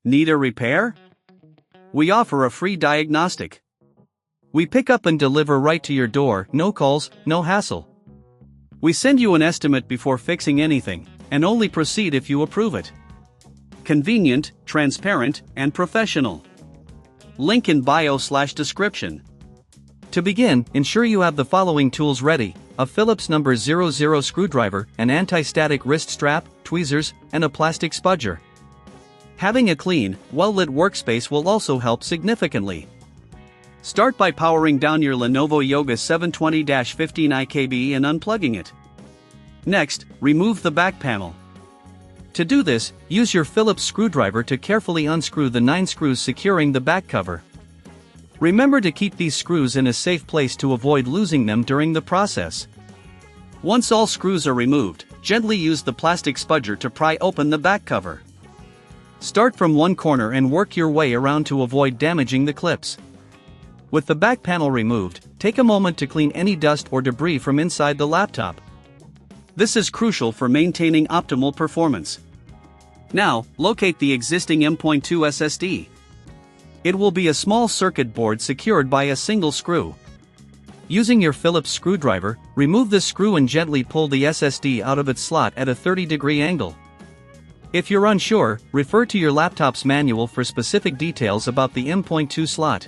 Need a repair? We offer a free diagnostic. We pick up and deliver right to your door, no calls, no hassle. We send you an estimate before fixing anything, and only proceed if you approve it. Convenient, transparent, and professional. Link in bio/description. To begin, ensure you have the following tools ready: a Phillips number 00 screwdriver, an anti-static wrist strap, tweezers, and a plastic spudger. Having a clean, well-lit workspace will also help significantly. Start by powering down your Lenovo Yoga 720-15 IKB and unplugging it. Next, remove the back panel. To do this, use your Phillips screwdriver to carefully unscrew the 9 screws securing the back cover. Remember to keep these screws in a safe place to avoid losing them during the process. Once all screws are removed, gently use the plastic spudger to pry open the back cover. Start from one corner and work your way around to avoid damaging the clips. With the back panel removed, take a moment to clean any dust or debris from inside the laptop. This is crucial for maintaining optimal performance. Now, locate the existing M.2 SSD. It will be a small circuit board secured by a single screw. Using your Phillips screwdriver, remove the screw and gently pull the SSD out of its slot at a 30-degree angle. If you're unsure, refer to your laptop's manual for specific details about the M.2 slot.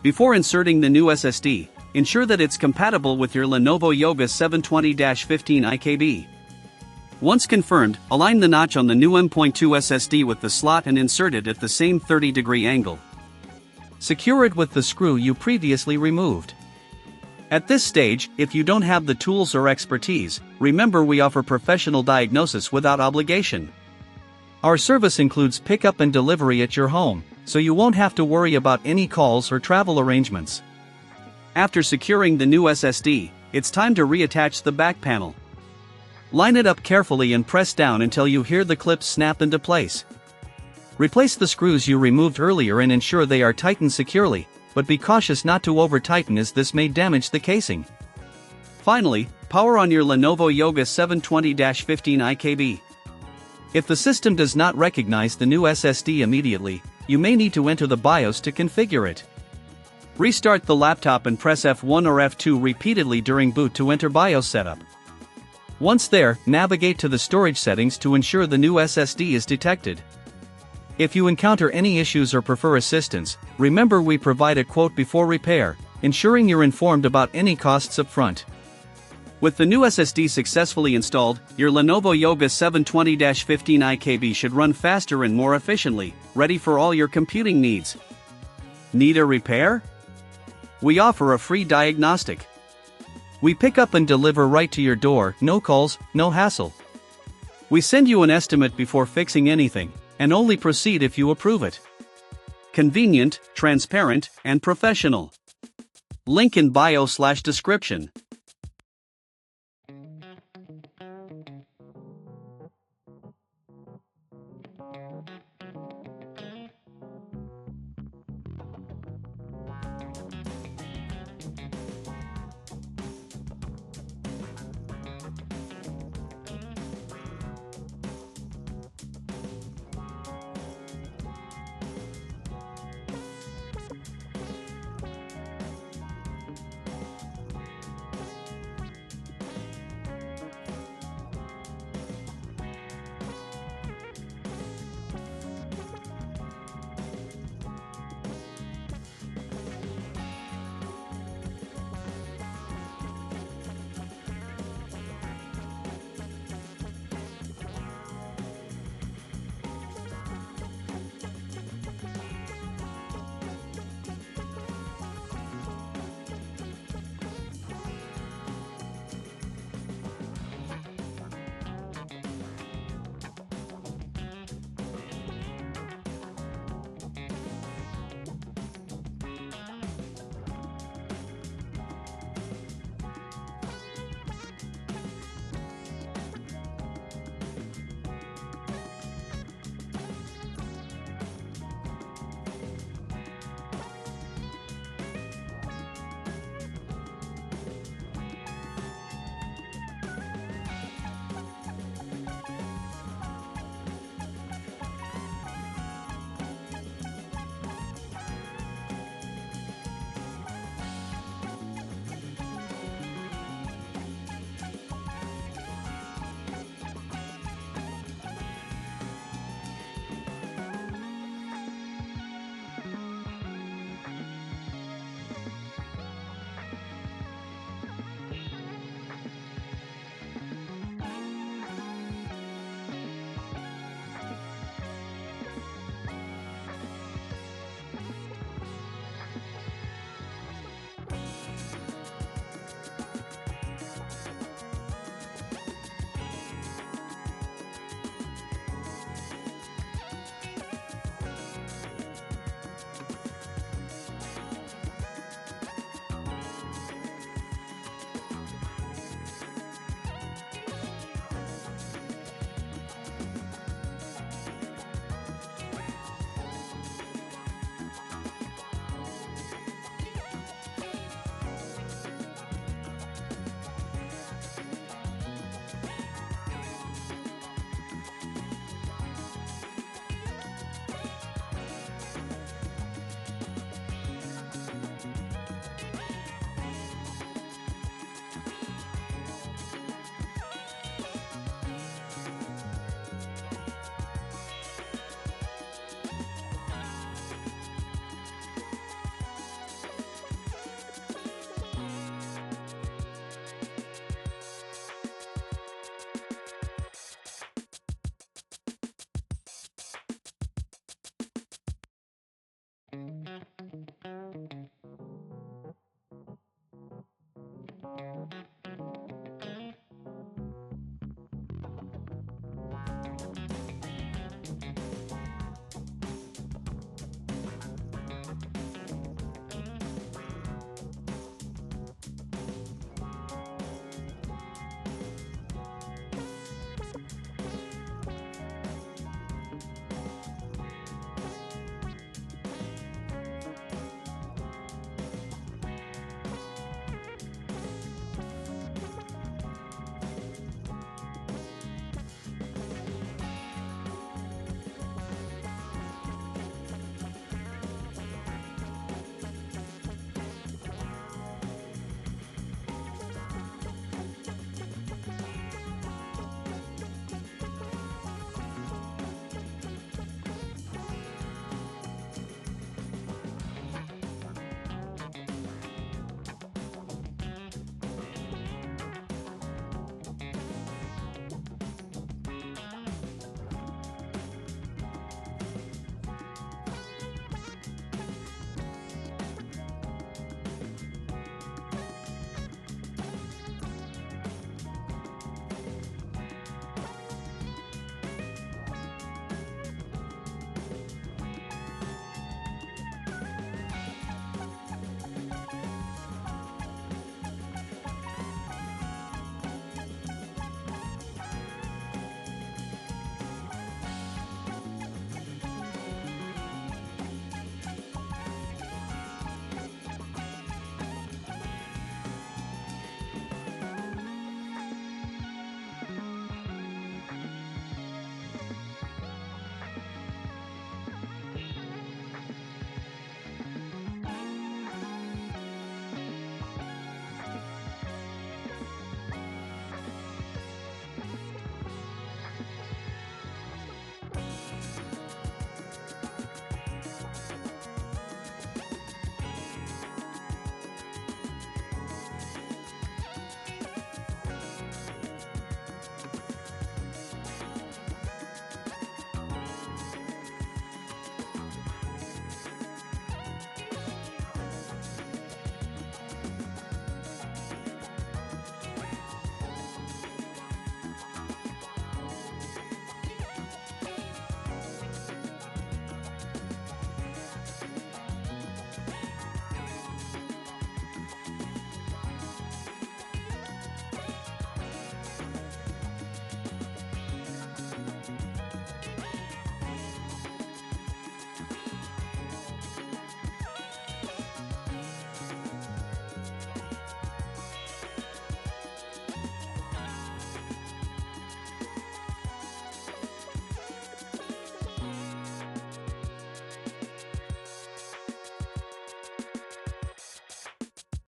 Before inserting the new SSD, ensure that it's compatible with your Lenovo Yoga 720-15 IKB. Once confirmed, align the notch on the new M.2 SSD with the slot and insert it at the same 30-degree angle. Secure it with the screw you previously removed. At this stage, if you don't have the tools or expertise, remember we offer professional diagnosis without obligation. Our service includes pickup and delivery at your home, so you won't have to worry about any calls or travel arrangements. After securing the new SSD, it's time to reattach the back panel. Line it up carefully and press down until you hear the clips snap into place. Replace the screws you removed earlier and ensure they are tightened securely, but be cautious not to over-tighten as this may damage the casing. Finally, power on your Lenovo Yoga 720-15 IKB. If the system does not recognize the new SSD immediately, you may need to enter the BIOS to configure it. Restart the laptop and press F1 or F2 repeatedly during boot to enter BIOS setup. Once there, navigate to the storage settings to ensure the new SSD is detected. If you encounter any issues or prefer assistance, remember we provide a quote before repair, ensuring you're informed about any costs up front. With the new SSD successfully installed, your Lenovo Yoga 720-15 IKB should run faster and more efficiently, ready for all your computing needs. Need a repair? We offer a free diagnostic. We pick up and deliver right to your door, no calls, no hassle. We send you an estimate before fixing anything, and only proceed if you approve it. Convenient, transparent, and professional. Link in bio/description.